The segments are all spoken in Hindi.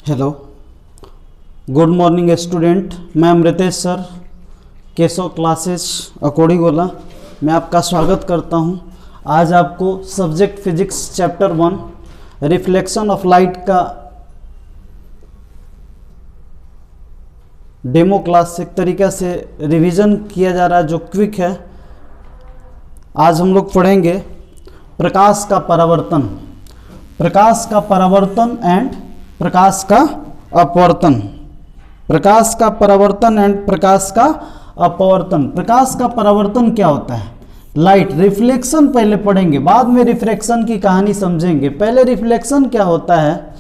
Hello, good morning student. मैं अमृतेश सर, केशव क्लासेस अकोड़ीगोला मैं आपका स्वागत करता हूं। आज आपको subject physics chapter 1 reflection of light का डेमो क्लास एक तरीक़े से रिवीजन किया जा रहा है, जो क्विक है। आज हम लोग पढ़ेंगे प्रकाश का परावर्तन, प्रकाश का परावर्तन एंड प्रकाश का अपवर्तन, प्रकाश का परावर्तन एंड प्रकाश का अपवर्तन। प्रकाश का परावर्तन क्या होता है? लाइट रिफ्लेक्शन पहले पढ़ेंगे, बाद में रिफ्रैक्शन की कहानी समझेंगे। पहले रिफ्लेक्शन क्या होता है?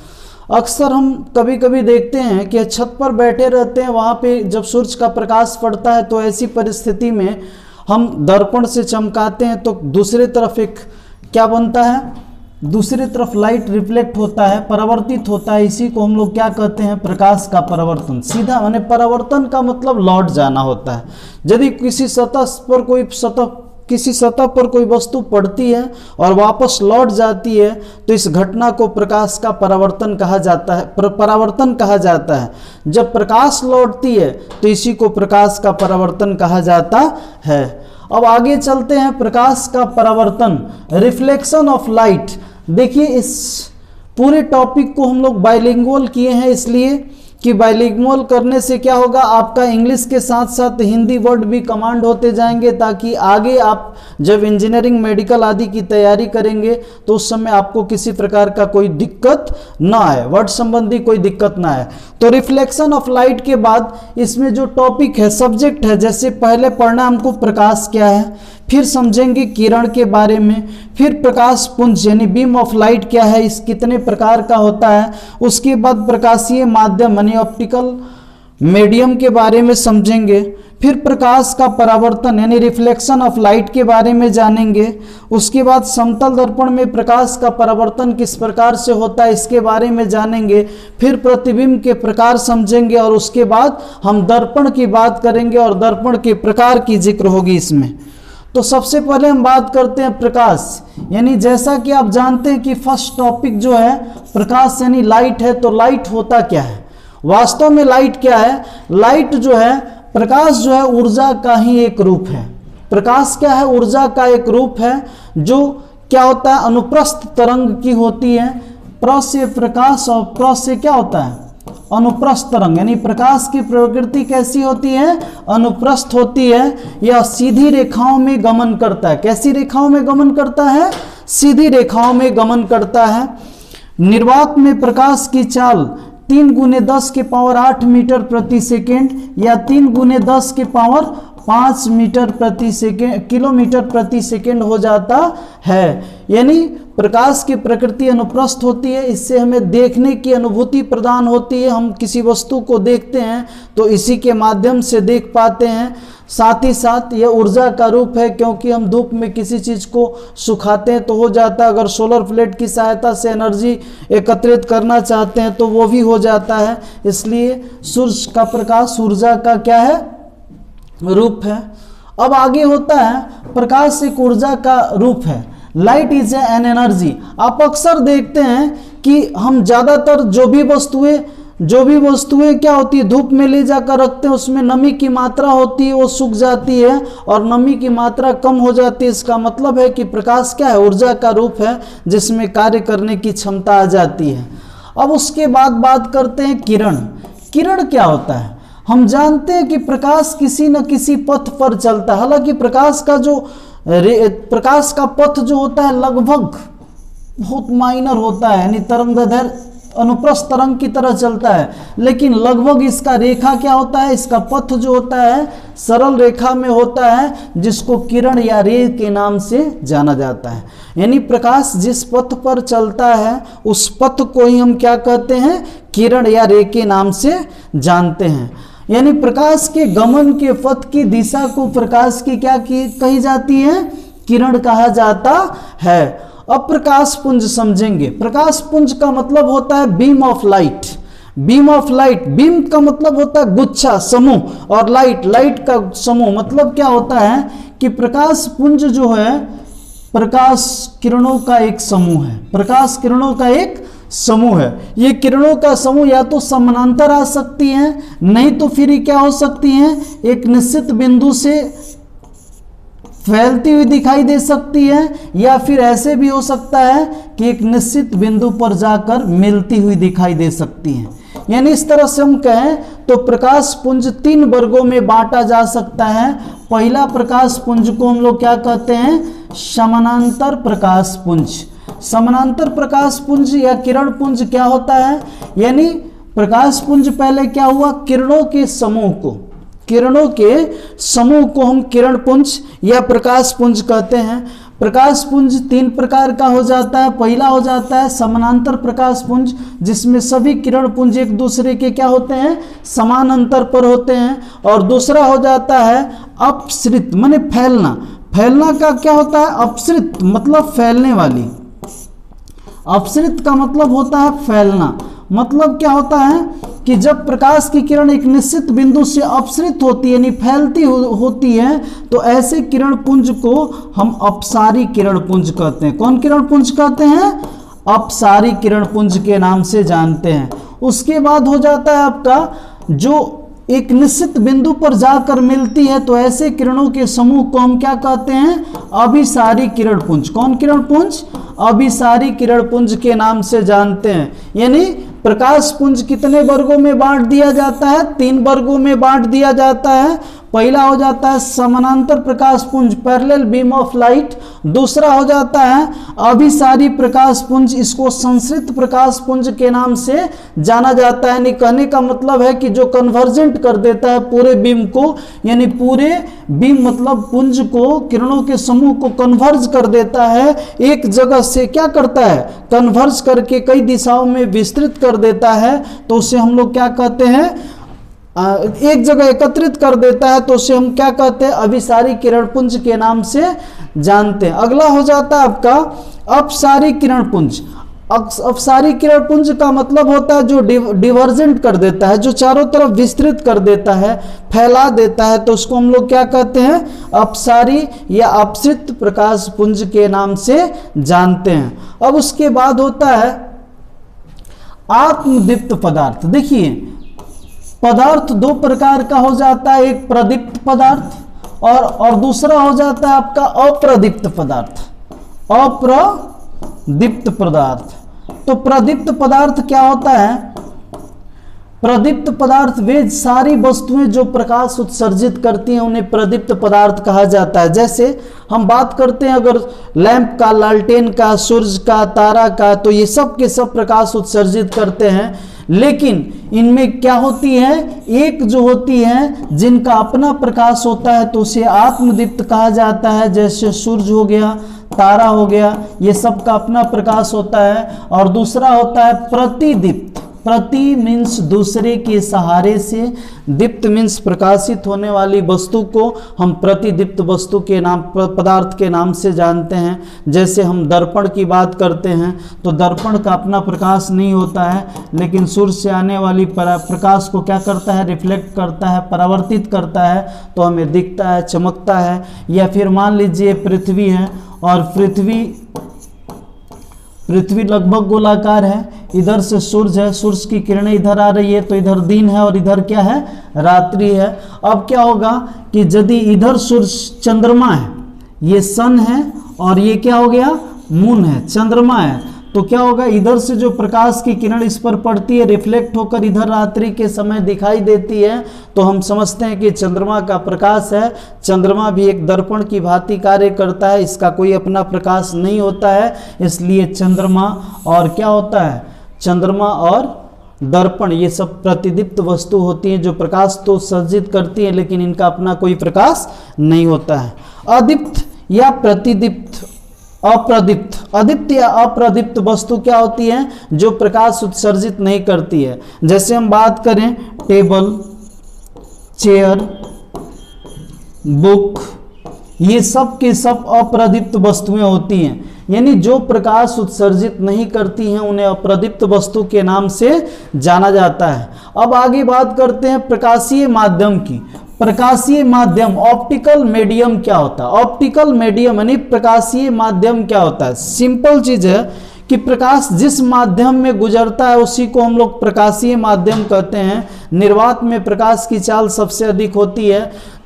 अक्सर हम कभी कभी देखते हैं कि छत पर बैठे रहते हैं, वहाँ पे जब सूरज का प्रकाश पड़ता है तो ऐसी परिस्थिति में हम दर्पण से चमकाते हैं तो दूसरी तरफ एक क्या बनता है, दूसरी तरफ लाइट रिफ्लेक्ट होता है, परावर्तित होता है। इसी को हम लोग क्या कहते हैं? प्रकाश का परावर्तन। सीधा माने परावर्तन का मतलब लौट जाना होता है। यदि किसी सतह पर कोई वस्तु पड़ती है और वापस लौट जाती है तो इस घटना को प्रकाश का परावर्तन कहा जाता है, परावर्तन कहा जाता है। जब प्रकाश लौटती है तो इसी को प्रकाश का परावर्तन कहा जाता है। अब आगे चलते हैं। प्रकाश का परावर्तन, रिफ्लेक्शन ऑफ लाइट। देखिए, इस पूरे टॉपिक को हम लोग बाइलिंगुअल किए हैं, इसलिए कि बाइलिंगुअल करने से क्या होगा, आपका इंग्लिश के साथ साथ हिंदी वर्ड भी कमांड होते जाएंगे, ताकि आगे आप जब इंजीनियरिंग मेडिकल आदि की तैयारी करेंगे तो उस समय आपको किसी प्रकार का कोई दिक्कत ना आए, वर्ड संबंधी कोई दिक्कत ना आए। तो रिफ्लेक्शन ऑफ लाइट के बाद इसमें जो टॉपिक है, सब्जेक्ट है, जैसे पहले पढ़ना हमको प्रकाश क्या है, फिर समझेंगे किरण के बारे में, फिर प्रकाश पुंज यानी बीम ऑफ लाइट क्या है, इस कितने प्रकार का होता है, उसके बाद प्रकाशीय माध्यम यानी ऑप्टिकल मीडियम के बारे में समझेंगे, फिर प्रकाश का परावर्तन यानी रिफ्लेक्शन ऑफ लाइट के बारे में जानेंगे। उसके बाद समतल दर्पण में प्रकाश का परावर्तन किस प्रकार से होता है इसके बारे में जानेंगे, फिर प्रतिबिंब के प्रकार समझेंगे और उसके बाद हम दर्पण की बात करेंगे और दर्पण के प्रकार की जिक्र होगी इसमें। तो सबसे पहले हम बात करते हैं प्रकाश, यानी जैसा कि आप जानते हैं कि फर्स्ट टॉपिक जो है प्रकाश यानी लाइट है। तो लाइट होता क्या है? वास्तव में लाइट क्या है? लाइट जो है, प्रकाश जो है ऊर्जा का ही एक रूप है। प्रकाश क्या है? ऊर्जा का एक रूप है, जो क्या होता है, अनुप्रस्थ तरंग की होती है। प्र से प्रकाश और प्र से क्या होता है, अनुप्रस्थ तरंग। यानी प्रकाश की प्रकृति कैसी होती है? अनुप्रस्थ होती है। यह सीधी रेखाओं में गमन करता है। कैसी रेखाओं में गमन करता है? सीधी रेखाओं में गमन करता है। निर्वात में प्रकाश की चाल 3 × 10 के पावर 8 मीटर प्रति सेकेंड या 3 × 10 के पावर 5 मीटर प्रति सेकेंड किलोमीटर प्रति सेकेंड हो जाता है। यानी प्रकाश की प्रकृति अनुप्रस्थ होती है, इससे हमें देखने की अनुभूति प्रदान होती है। हम किसी वस्तु को देखते हैं तो इसी के माध्यम से देख पाते हैं। साथ ही साथ यह ऊर्जा का रूप है, क्योंकि हम धूप में किसी चीज़ को सुखाते हैं तो हो जाता है, अगर सोलर प्लेट की सहायता से एनर्जी एकत्रित करना चाहते हैं तो वो भी हो जाता है। इसलिए सूर्य का प्रकाश ऊर्जा का क्या है? रूप है। अब आगे होता है प्रकाश एक ऊर्जा का रूप है। Light is an energy. आप अक्सर देखते हैं कि हम ज़्यादातर जो भी वस्तुएं क्या होती है, धूप में ले जाकर रखते हैं, उसमें नमी की मात्रा होती है, वो सूख जाती है और नमी की मात्रा कम हो जाती है। इसका मतलब है कि प्रकाश क्या है? ऊर्जा का रूप है, जिसमें कार्य करने की क्षमता आ जाती है। अब उसके बाद बात करते हैं किरण। किरण क्या होता है? हम जानते हैं कि प्रकाश किसी न किसी पथ पर चलता है। हालांकि प्रकाश का पथ जो होता है लगभग बहुत माइनर होता है, यानी तरंगदैर्घ्य अनुप्रस्थ तरंग की तरह चलता है, लेकिन लगभग इसका रेखा क्या होता है, इसका पथ जो होता है सरल रेखा में होता है, जिसको किरण या रे के नाम से जाना जाता है। यानी प्रकाश जिस पथ पर चलता है उस पथ को ही हम क्या कहते हैं? किरण या रे के नाम से जानते हैं। यानी प्रकाश के गमन के पथ की दिशा को प्रकाश की क्या कही जाती है? किरण कहा जाता है। अब प्रकाश पुंज समझेंगे। प्रकाश पुंज का मतलब होता है beam of light. Beam of light, beam का मतलब होता है गुच्छा, समूह, और लाइट का समूह। मतलब क्या होता है कि प्रकाश पुंज जो है प्रकाश किरणों का एक समूह है। प्रकाश किरणों का एक समूह है। ये किरणों का समूह या तो समानांतर आ सकती हैं, नहीं तो फिर ये क्या हो सकती हैं, एक निश्चित बिंदु से फैलती हुई दिखाई दे सकती है, या फिर ऐसे भी हो सकता है कि एक निश्चित बिंदु पर जाकर मिलती हुई दिखाई दे सकती हैं। यानी इस तरह से हम कहें तो प्रकाश पुंज 3 वर्गों में बांटा जा सकता है। पहला प्रकाश पुंज को हम लोग क्या कहते हैं, समानांतर प्रकाश पुंज। समानांतर प्रकाश पुंज या किरण पुंज क्या होता है, यानी प्रकाश पुंज पहले क्या हुआ, किरणों के समूह को हम किरण पुंज या प्रकाश पुंज कहते हैं। प्रकाश पुंज 3 प्रकार का हो जाता है। पहला हो जाता है समानांतर प्रकाश पुंज, जिसमें सभी किरण पुंज एक दूसरे के क्या होते हैं, समान अंतर पर होते हैं। और दूसरा हो जाता है अपसृत, माने फैलना। फैलना का क्या होता है, अपसृत मतलब फैलने वाली, अपसृत का मतलब होता है फैलना। मतलब क्या होता है कि जब प्रकाश की किरण एक निश्चित बिंदु से अपसृत होती है यानी फैलती होती है, तो ऐसे किरण पुंज को हम अपसारी किरण पुंज कहते हैं। कौन किरण पुंज कहते हैं, अपसारी किरण पुंज के नाम से जानते हैं। उसके बाद हो जाता है आपका जो एक निश्चित बिंदु पर जाकर मिलती है, तो ऐसे किरणों के समूह को हम क्या कहते हैं, अभिसारी किरण पुंज। कौन किरण पुंज, अभिसारी किरण पुंज के नाम से जानते हैं। यानी प्रकाश पुंज कितने वर्गों में बांट दिया जाता है, 3 वर्गों में बांट दिया जाता है। पहला हो जाता है समानांतर प्रकाश पुंज, पैरेलल बीम ऑफ लाइट। दूसरा हो जाता है अभिसारी प्रकाश पुंज, इसको संश्रित प्रकाश पुंज के नाम से जाना जाता है। यानी कहने का मतलब है कि जो कन्वर्जेंट कर देता है पूरे बीम को, यानी पूरे बीम मतलब पुंज को, किरणों के समूह को कन्वर्ज कर देता है, एक जगह से क्या करता है, कन्वर्ज करके कई दिशाओं में विस्तृत कर देता है, तो उसे हम लोग क्या कहते हैं, एक जगह एकत्रित कर देता है, तो उसे हम क्या कहते हैं, अभिसारी किरण पुंज के नाम से जानते हैं। अगला हो जाता है आपका अपसारी किरण पुंज। अपसारी किरण पुंज का मतलब होता है जो डिवर्जेंट कर देता है, जो चारों तरफ विस्तृत कर देता है, फैला देता है, तो उसको हम लोग क्या कहते हैं, अपसारी या अपसृत प्रकाश पुंज के नाम से जानते हैं। अब उसके बाद होता है आत्मदीप्त पदार्थ। देखिए पदार्थ 2 प्रकार का हो जाता है, एक प्रदीप्त पदार्थ और दूसरा हो जाता है आपका अप्रदीप्त पदार्थ। अप्रदीप्त पदार्थ, तो प्रदीप्त पदार्थ क्या होता है, प्रदीप्त पदार्थ वे सारी वस्तुएं जो प्रकाश उत्सर्जित करती हैं उन्हें प्रदीप्त पदार्थ कहा जाता है। जैसे हम बात करते हैं अगर लैंप का, लालटेन का, सूरज का, तारा का, तो ये सब के सब प्रकाश उत्सर्जित करते हैं, लेकिन इनमें क्या होती है, एक जो होती है जिनका अपना प्रकाश होता है तो उसे आत्मदीप्त कहा जाता है। जैसे सूरज हो गया, तारा हो गया, ये सब का अपना प्रकाश होता है। और दूसरा होता है प्रतिदीप्त। प्रति मीन्स दूसरे के सहारे से, दीप्त मीन्स प्रकाशित होने वाली वस्तु को हम प्रतिदीप्त वस्तु के नाम, पदार्थ के नाम से जानते हैं। जैसे हम दर्पण की बात करते हैं तो दर्पण का अपना प्रकाश नहीं होता है, लेकिन सूर्य से आने वाली प्रकाश को क्या करता है, रिफ्लेक्ट करता है, परावर्तित करता है, तो हमें दिखता है, चमकता है। या फिर मान लीजिए पृथ्वी है और पृथ्वी लगभग गोलाकार है, इधर से सूरज है, सूरज की किरणें इधर आ रही है, तो इधर दिन है और इधर क्या है, रात्रि है। अब क्या होगा कि यदि इधर सूरज चंद्रमा है, ये सन है, और ये क्या हो गया, मून है, चंद्रमा है, तो क्या होगा, इधर से जो प्रकाश की किरण इस पर पड़ती है, रिफ्लेक्ट होकर इधर रात्रि के समय दिखाई देती है, तो हम समझते हैं कि चंद्रमा का प्रकाश है। चंद्रमा भी एक दर्पण की भांति कार्य करता है, इसका कोई अपना प्रकाश नहीं होता है, इसलिए चंद्रमा और क्या होता है, चंद्रमा और दर्पण ये सब प्रतिदीप्त वस्तु होती हैं जो प्रकाश तो उत्सर्जित करती है, लेकिन इनका अपना कोई प्रकाश नहीं होता है। अदीप्त या प्रतिदीप्त, अप्रदीप्त, अदीप्त या अप्रदीप्त वस्तु क्या होती है, जो प्रकाश उत्सर्जित नहीं करती है। जैसे हम बात करें टेबल, चेयर, बुक, ये सब के सब अप्रदीप्त वस्तुएं होती हैं, यानी जो प्रकाश उत्सर्जित नहीं करती हैं उन्हें अप्रदीप्त वस्तु के नाम से जाना जाता है। अब आगे बात करते हैं प्रकाशीय माध्यम की। प्रकाशीय माध्यम, ऑप्टिकल मीडियम क्या होता है, ऑप्टिकल मीडियम यानी प्रकाशीय माध्यम क्या होता है। सिंपल चीज है कि प्रकाश जिस माध्यम में गुजरता है उसी को हम लोग प्रकाशीय माध्यम कहते हैं। निर्वात में प्रकाश की चाल सबसे अधिक होती है।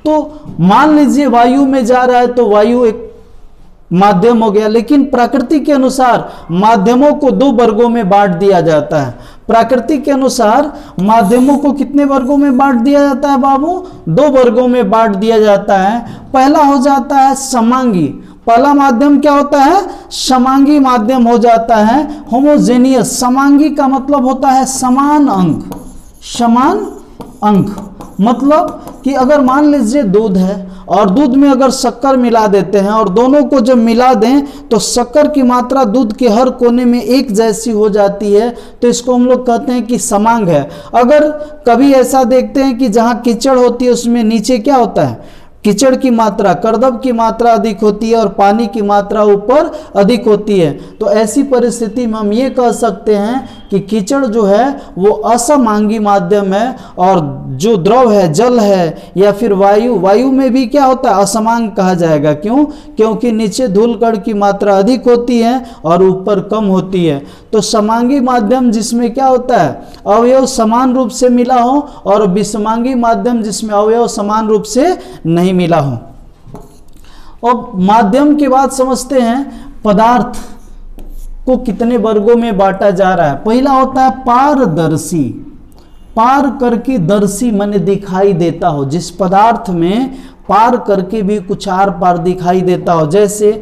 तो मान लीजिए वायु में जा रहा है तो वायु एक माध्यम हो गया, लेकिन प्रकृति के अनुसार माध्यमों को दो वर्गों में बांट दिया जाता है। प्रकृति के अनुसार माध्यमों को कितने वर्गों में बांट दिया जाता है बाबू? दो वर्गों में बांट दिया जाता है। पहला हो जाता है समांगी। पहला माध्यम क्या होता है? समांगी माध्यम हो जाता है। होमोजेनियस, समांगी का मतलब होता है समान अंक। समान अंक मतलब कि अगर मान लीजिए दूध है और दूध में अगर शक्कर मिला देते हैं और दोनों को जब मिला दें तो शक्कर की मात्रा दूध के हर कोने में एक जैसी हो जाती है, तो इसको हम लोग कहते हैं कि समांग है। अगर कभी ऐसा देखते हैं कि जहाँ कीचड़ होती है उसमें नीचे क्या होता है? कीचड़ की मात्रा, करदब की मात्रा अधिक होती है और पानी की मात्रा ऊपर अधिक होती है, तो ऐसी परिस्थिति में हम ये कह सकते हैं कि कीचड़ जो है वो असमांगी माध्यम है, और जो द्रव है, जल है या फिर वायु, वायु में भी क्या होता है? असमांग कहा जाएगा। क्यों? क्योंकि नीचे धूल कण की मात्रा अधिक होती है और ऊपर कम होती है। तो समांगी माध्यम जिसमें क्या होता है? अवयव समान रूप से मिला हो, और विषमांगी माध्यम जिसमें अवयव समान रूप से नहीं मिला हो। और माध्यम के बाद समझते हैं पदार्थ को कितने वर्गों में बांटा जा रहा है। पहला होता है पारदर्शी। पार करके दर्शी माने दिखाई देता हो, जिस पदार्थ में पार करके भी कुछ आर पार दिखाई देता हो। जैसे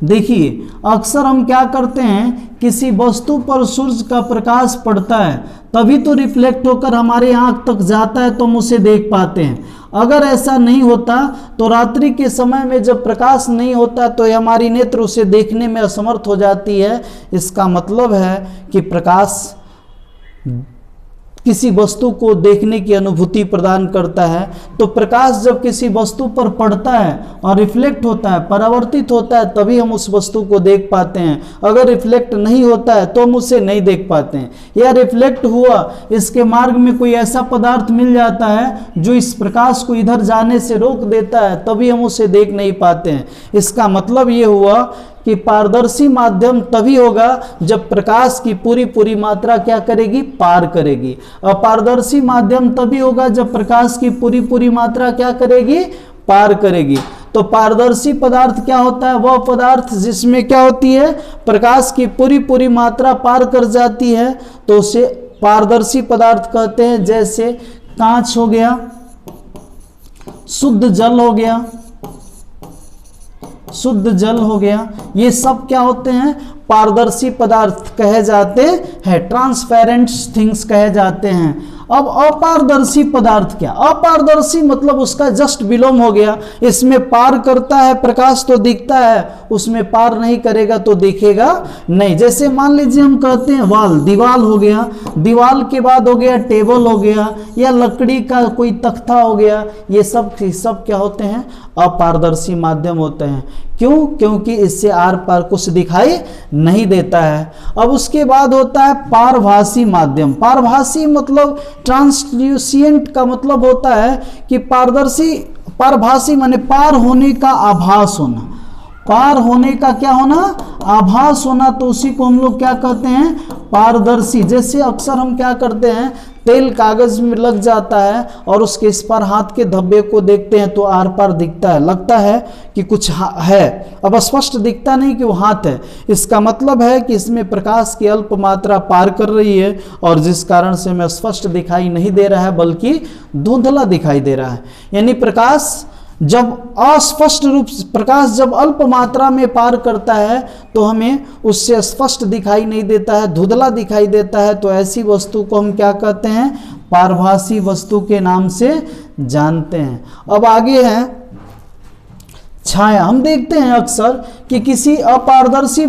देखिए, अक्सर हम क्या करते हैं, किसी वस्तु पर सूर्य का प्रकाश पड़ता है तभी तो रिफ्लेक्ट होकर हमारे आंख तक जाता है तो हम उसे देख पाते हैं। अगर ऐसा नहीं होता तो रात्रि के समय में जब प्रकाश नहीं होता तो हमारी नेत्र उसे देखने में असमर्थ हो जाती है। इसका मतलब है कि प्रकाश किसी वस्तु को देखने की अनुभूति प्रदान करता है। तो प्रकाश जब किसी वस्तु पर पड़ता है और रिफ्लेक्ट होता है, परावर्तित होता है, तभी हम उस वस्तु को देख पाते हैं। अगर रिफ्लेक्ट नहीं होता है तो हम उसे नहीं देख पाते हैं। या रिफ्लेक्ट हुआ, इसके मार्ग में कोई ऐसा पदार्थ मिल जाता है जो इस प्रकाश को इधर जाने से रोक देता है, तभी हम उसे देख नहीं पाते हैं। इसका मतलब ये हुआ कि पारदर्शी माध्यम तभी होगा जब प्रकाश की पूरी पूरी मात्रा क्या करेगी? पार करेगी। अपारदर्शी माध्यम तभी होगा जब प्रकाश की पूरी पूरी मात्रा क्या करेगी? पार करेगी। तो पारदर्शी पदार्थ क्या होता है? वह पदार्थ जिसमें क्या होती है? प्रकाश की पूरी पूरी मात्रा पार कर जाती है, तो उसे पारदर्शी पदार्थ कहते हैं। जैसे कांच हो गया, शुद्ध जल हो गया, शुद्ध जल हो गया, ये सब क्या होते हैं? पारदर्शी पदार्थ कहे जाते हैं, ट्रांसपेरेंट थिंग्स कहे जाते हैं। अब अपारदर्शी पदार्थ क्या? अपारदर्शी मतलब उसका जस्ट विलोम हो गया। इसमें पार करता है प्रकाश तो दिखता है, उसमें पार नहीं करेगा तो दिखेगा नहीं। जैसे मान लीजिए हम कहते हैं वाल, दीवाल हो गया, दीवाल के बाद हो गया टेबल हो गया, या लकड़ी का कोई तख्ता हो गया, ये सब क्या होते हैं? अपारदर्शी माध्यम होते हैं। क्यों? क्योंकि इससे आर पार कुछ दिखाई नहीं देता है। अब उसके बाद होता है पारभासी माध्यम। पारभासी मतलब ट्रांसल्यूसेंट का मतलब होता है कि पारदर्शी, पारभासी माने पार होने का आभास होना। पार होने का क्या होना? आभास होना। तो उसी को हम लोग क्या कहते हैं? पारदर्शी। जैसे अक्सर हम क्या करते हैं, तेल कागज में लग जाता है और उसके इस पर हाथ के धब्बे को देखते हैं तो आर पार दिखता है, लगता है कि कुछ है। अब स्पष्ट दिखता नहीं कि वो हाथ है। इसका मतलब है कि इसमें प्रकाश की अल्प मात्रा पार कर रही है, और जिस कारण से हमें स्पष्ट दिखाई नहीं दे रहा है बल्कि धुंधला दिखाई दे रहा है। यानी प्रकाश जब अस्पष्ट रूप से, प्रकाश जब अल्प मात्रा में पार करता है तो हमें उससे स्पष्ट दिखाई नहीं देता है, धुंधला दिखाई देता है। तो ऐसी वस्तु को हम क्या कहते हैं? पारभासी वस्तु के नाम से जानते हैं। अब आगे है छाया। हम देखते हैं अक्सर कि किसी अपारदर्शी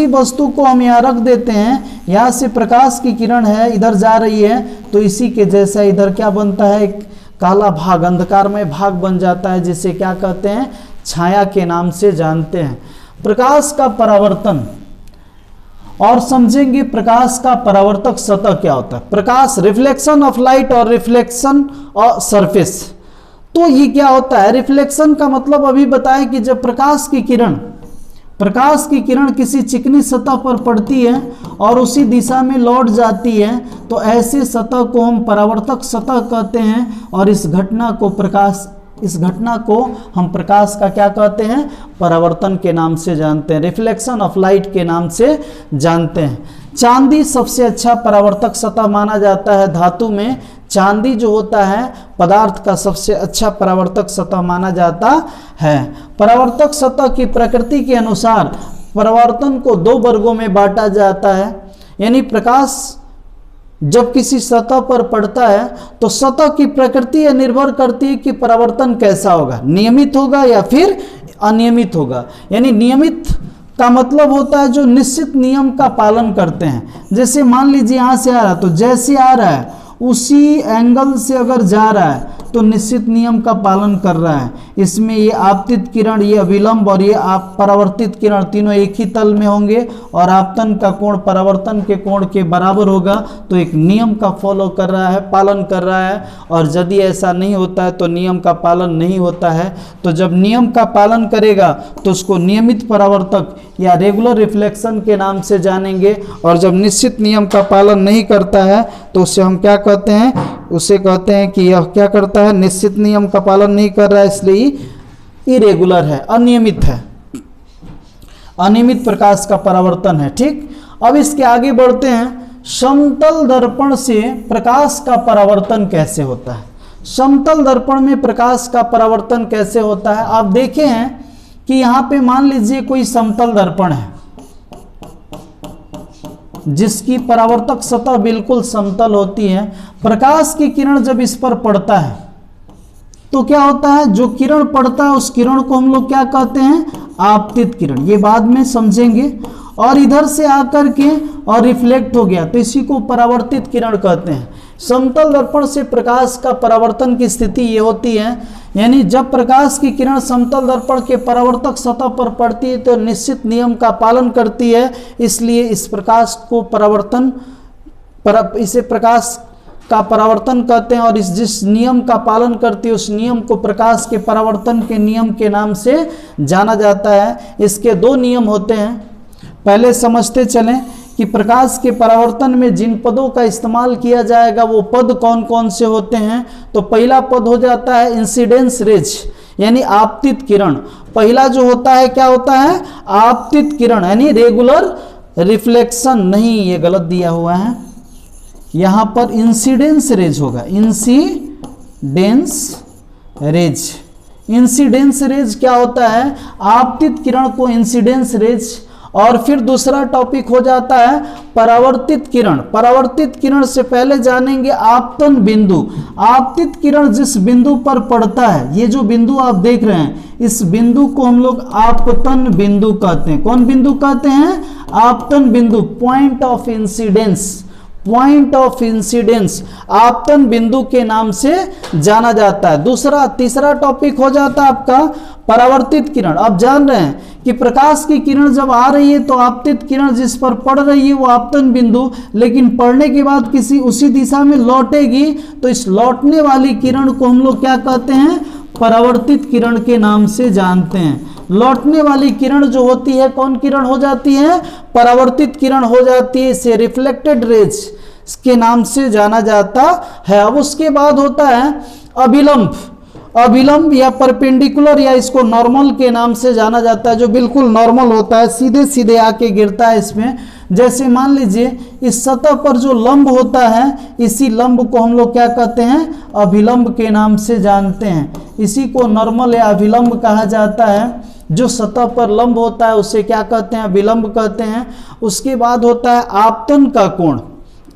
वस्तु को हम यहाँ रख देते हैं, यहाँ से प्रकाश की किरण है, इधर जा रही है, तो इसी के जैसा इधर क्या बनता है? एक काला भाग, अंधकारमय भाग बन जाता है, जिसे क्या कहते हैं? छाया के नाम से जानते हैं। प्रकाश का परावर्तन, और समझेंगे प्रकाश का परावर्तक सतह क्या होता है। प्रकाश, रिफ्लेक्शन ऑफ लाइट और रिफ्लेक्शन ऑफ सरफेस। तो ये क्या होता है? रिफ्लेक्शन का मतलब अभी बताएं कि जब प्रकाश की किरण प्रकाश की किरण किसी चिकनी सतह पर पड़ती है और उसी दिशा में लौट जाती है, तो ऐसे सतह को हम परावर्तक सतह कहते हैं। और इस घटना को हम प्रकाश का क्या कहते हैं, परावर्तन के नाम से जानते हैं, रिफ्लेक्शन ऑफ लाइट के नाम से जानते हैं। चांदी सबसे अच्छा परावर्तक सतह माना जाता है। धातु में चांदी जो होता है पदार्थ का सबसे अच्छा परावर्तक सतह माना जाता है। परावर्तक सतह की प्रकृति के अनुसार परावर्तन को 2 वर्गों में बांटा जाता है। यानी प्रकाश जब किसी सतह पर पड़ता है तो सतह की प्रकृति यह निर्भर करती है कि परावर्तन कैसा होगा, नियमित होगा या फिर अनियमित होगा। यानी नियमित का मतलब होता है जो निश्चित नियम का पालन करते हैं। जैसे मान लीजिए यहाँ से आ रहा है तो जैसे आ रहा है उसी एंगल से अगर जा रहा है तो निश्चित नियम का पालन कर रहा है। इसमें ये आपतित किरण, ये अविलंब और ये परावर्तित किरण तीनों एक ही तल में होंगे और आपतन का कोण परावर्तन के कोण के बराबर होगा, तो एक नियम का फॉलो कर रहा है, पालन कर रहा है। और यदि ऐसा नहीं होता है तो नियम का पालन नहीं होता है। तो जब नियम का पालन करेगा तो उसको नियमित परावर्तक या रेगुलर रिफ्लेक्शन के नाम से जानेंगे। और जब निश्चित नियम का पालन नहीं करता है तो उसे हम क्या कहते हैं, उसे कहते हैं कि यह क्या करता है, निश्चित नियम का पालन नहीं कर रहा है, इसलिए इरेगुलर है, अनियमित है, अनियमित प्रकाश का परावर्तन है। ठीक, अब इसके आगे बढ़ते हैं। समतल दर्पण से प्रकाश का परावर्तन कैसे होता है। समतल दर्पण में प्रकाश का परावर्तन कैसे होता है, आप देखे हैं कि यहाँ पे मान लीजिए कोई समतल दर्पण है जिसकी परावर्तक सतह बिल्कुल समतल होती है। प्रकाश की किरण जब इस पर पड़ता है तो क्या होता है, जो किरण पड़ता है उस किरण को हम लोग क्या कहते हैं, आपतित किरण, ये बाद में समझेंगे। और इधर से आकर के और रिफ्लेक्ट हो गया तो इसी को परावर्तित किरण कहते हैं। समतल दर्पण से प्रकाश का परावर्तन की स्थिति ये होती है, यानी जब प्रकाश की किरण समतल दर्पण के परावर्तक सतह पर पड़ती है तो निश्चित नियम का पालन करती है, इसलिए इस प्रकाश को इसे प्रकाश का परावर्तन कहते हैं। और जिस नियम का पालन करती है उस नियम को प्रकाश के परावर्तन के नियम के नाम से जाना जाता है। इसके 2 नियम होते हैं, पहले समझते चलें कि प्रकाश के परावर्तन में जिन पदों का इस्तेमाल किया जाएगा वो पद कौन कौन से होते हैं। तो पहला पद हो जाता है इंसिडेंस रेज, यानी आपतित किरण। पहला जो होता है क्या होता है, आपतित किरण, यानी रेगुलर रिफ्लेक्शन नहीं, ये गलत दिया हुआ है, यहाँ पर इंसिडेंस रेज होगा, इंसिडेंस रेज। इंसिडेंस रेज क्या होता है, आपतित किरण को इंसिडेंस रेज। और फिर दूसरा टॉपिक हो जाता है परावर्तित किरण। परावर्तित किरण से पहले जानेंगे आपतन बिंदु। आपतित किरण जिस बिंदु पर पड़ता है, ये जो बिंदु आप देख रहे हैं, इस बिंदु को हम लोग आपतन बिंदु कहते हैं। कौन बिंदु कहते हैं, आपतन बिंदु, point of incidence, point of incidence आपतन बिंदु के नाम से जाना जाता है। तीसरा टॉपिक हो जाता है आपका परावर्तित किरण। आप जान रहे हैं कि प्रकाश की किरण जब आ रही है तो आपतित किरण जिस पर पड़ रही है वो आपतन बिंदु, लेकिन पड़ने के बाद किसी उसी दिशा में लौटेगी तो इस लौटने वाली किरण को हम लोग क्या कहते हैं, परावर्तित किरण के नाम से जानते हैं। लौटने वाली किरण जो होती है कौन किरण हो जाती है, परावर्तित किरण हो जाती है, इसे रिफ्लेक्टेड रेज के नाम से जाना जाता है। अब उसके बाद होता है अभिलंब। अभिलंब या परपेंडिकुलर या इसको नॉर्मल के नाम से जाना जाता है, जो बिल्कुल नॉर्मल होता है, सीधे सीधे आके गिरता है इसमें। जैसे मान लीजिए इस सतह पर जो लंब होता है, इसी लंब को हम लोग क्या कहते हैं, अभिलंब के नाम से जानते हैं। इसी को नॉर्मल या अभिलंब कहा जाता है। जो सतह पर लंब होता है उसे क्या कहते हैं, अभिलंब कहते हैं। उसके बाद होता है आपतन का कोण।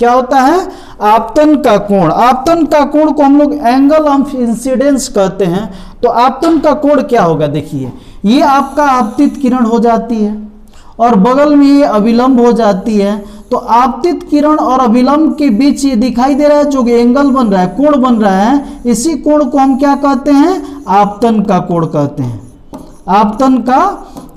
क्या होता है, आपतन का कोण। आपतन का कोण को हम लोग एंगल ऑफ इंसिडेंस कहते हैं। तो आपतन का कोण क्या होगा, देखिए ये आपका आपतित किरण हो जाती है और बगल में ये अभिलंब हो जाती है। तो आपतित किरण और अभिलंब के बीच ये दिखाई दे रहा है जो एंगल बन रहा है, कोण बन रहा है, इसी कोण को हम क्या कहते हैं, आपतन का कोण कहते हैं, आपतन का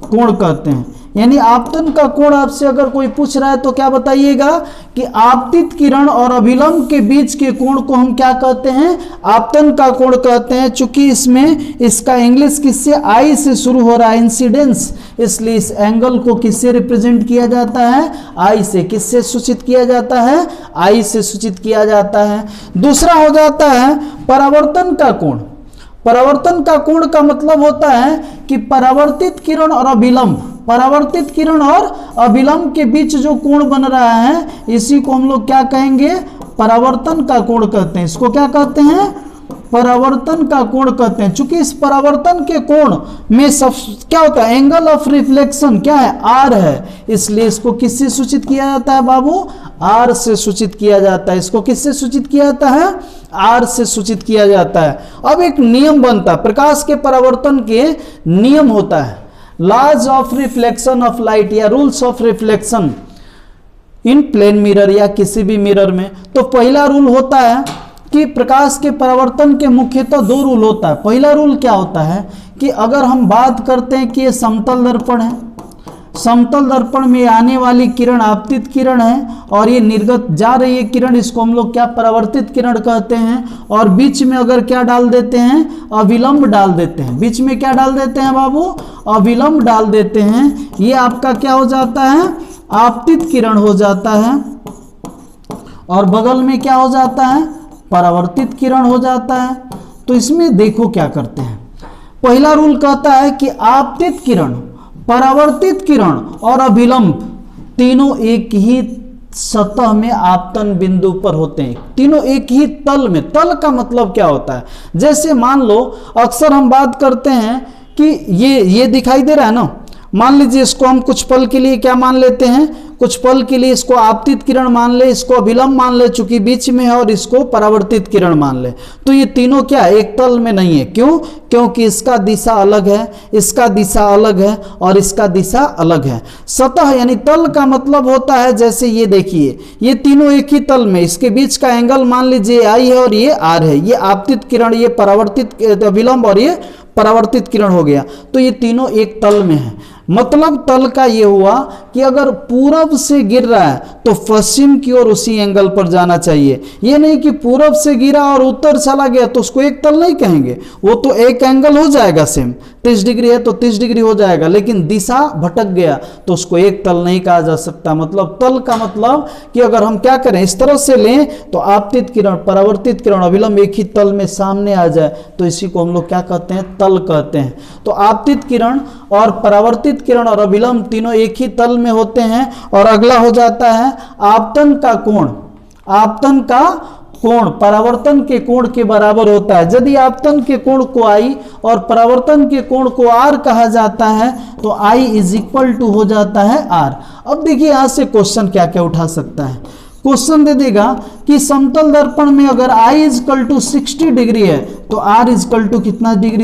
कोण कहते हैं। यानी आपतन का कोण आपसे अगर कोई पूछ रहा है तो क्या बताइएगा कि आपतित किरण और अभिलंब के बीच के कोण को हम क्या कहते हैं, आपतन का कोण कहते हैं। चूंकि इसमें इसका इंग्लिश किससे, आई से शुरू हो रहा है, इंसिडेंस, इसलिए इस एंगल को किससे रिप्रेजेंट किया जाता है, आई से। किससे सूचित किया जाता है, आई से सूचित किया जाता है। दूसरा हो जाता है परावर्तन का कोण। परावर्तन का कोण का मतलब होता है कि परावर्तित किरण और अभिलंब, परावर्तित किरण और अभिलंब के बीच जो कोण बन रहा है इसी को हम लोग क्या कहेंगे, परावर्तन का कोण कहते हैं। इसको क्या कहते हैं, परावर्तन का कोण कहते हैं। चूंकि इस परावर्तन के कोण में सब क्या होता है, एंगल ऑफ रिफ्लेक्शन क्या है, आर है, इसलिए इसको किससे सूचित किया जाता है बाबू, आर से सूचित किया जाता है। इसको किससे सूचित किया जाता है, आर से सूचित किया जाता है। अब एक नियम बनता है, प्रकाश के परावर्तन के नियम होता है, laws of reflection of light या rules of reflection in plane mirror या किसी भी मिरर में। तो पहला रूल होता है कि प्रकाश के परावर्तन के मुख्यतः दो रूल होता है। पहला रूल क्या होता है कि अगर हम बात करते हैं कि ये समतल दर्पण है, समतल दर्पण में आने वाली किरण आपतित किरण है और ये निर्गत जा रही है किरण, इसको हम लोग क्या, परावर्तित किरण कहते हैं। और बीच में अगर क्या डाल देते हैं, अविलंब डाल देते हैं। बीच में क्या डाल देते हैं बाबू, अविलंब डाल देते हैं। ये आपका क्या हो जाता है, आपतित किरण हो जाता है। और बगल में क्या हो जाता है, परावर्तित किरण हो जाता है। तो इसमें देखो क्या करते हैं, पहला रूल कहता है कि आपतित किरण, परावर्तित किरण और अभिलंब तीनों एक ही सतह में आपतन बिंदु पर होते हैं, तीनों एक ही तल में। तल का मतलब क्या होता है, जैसे मान लो अक्सर हम बात करते हैं कि ये दिखाई दे रहा है ना, मान लीजिए इसको हम कुछ पल के लिए क्या मान लेते हैं, कुछ पल के लिए इसको आपतित किरण मान ले, इसको अभिलंब मान ले चूंकि बीच में है, और इसको परावर्तित किरण मान ले। तो ये तीनों क्या एक तल में नहीं है, क्यों, क्योंकि इसका दिशा अलग है, इसका दिशा अलग है और इसका दिशा अलग है। सतह यानी तल का मतलब होता है, जैसे ये देखिए ये तीनों एक ही तल में, इसके बीच का एंगल मान लीजिए आई है और ये आर है, ये आपतित किरण, ये परावर्तित अभिलंब और ये परावर्तित किरण हो गया। तो ये तीनों एक तल में है। मतलब तल का ये हुआ कि अगर पूरब से गिर रहा है तो पश्चिम की ओर उसी एंगल पर जाना चाहिए। ये नहीं कि पूरब से गिरा और उत्तर चला गया तो उसको एक तल नहीं कहेंगे, वो तो एक एंगल हो जाएगा, सेम 30 डिग्री है तो 30 डिग्री हो जाएगा, लेकिन दिशा भटक गया तो उसको एक तल नहीं कहा जा सकता। मतलब तल का मतलब कि अगर हम क्या करें, इस तरह से लें तो आपतित किरण, परावर्तित किरण, अभिलंब एक ही तल में सामने आ जाए तो इसी को हम लोग क्या कहते हैं, तल कहते हैं। तो आपतित किरण और परावर्तित किरण और अभिलंब तीनों एक ही तल में होते हैं। और अगला हो जाता है आपतन का कोण। आपतन का कोण परावर्तन के कोण के बराबर होता है। यदि आपतन के कोण को आई और परावर्तन के कोण को आर कहा जाता है तो आई इज इक्वल टू हो जाता है आर। अब देखिए यहां से क्वेश्चन क्या क्या उठा सकता है। क्वेश्चन दे देगा कि समतल दर्पण में अगर I इजकल टू 60 डिग्री है तो R इजकल टू कितना डिग्री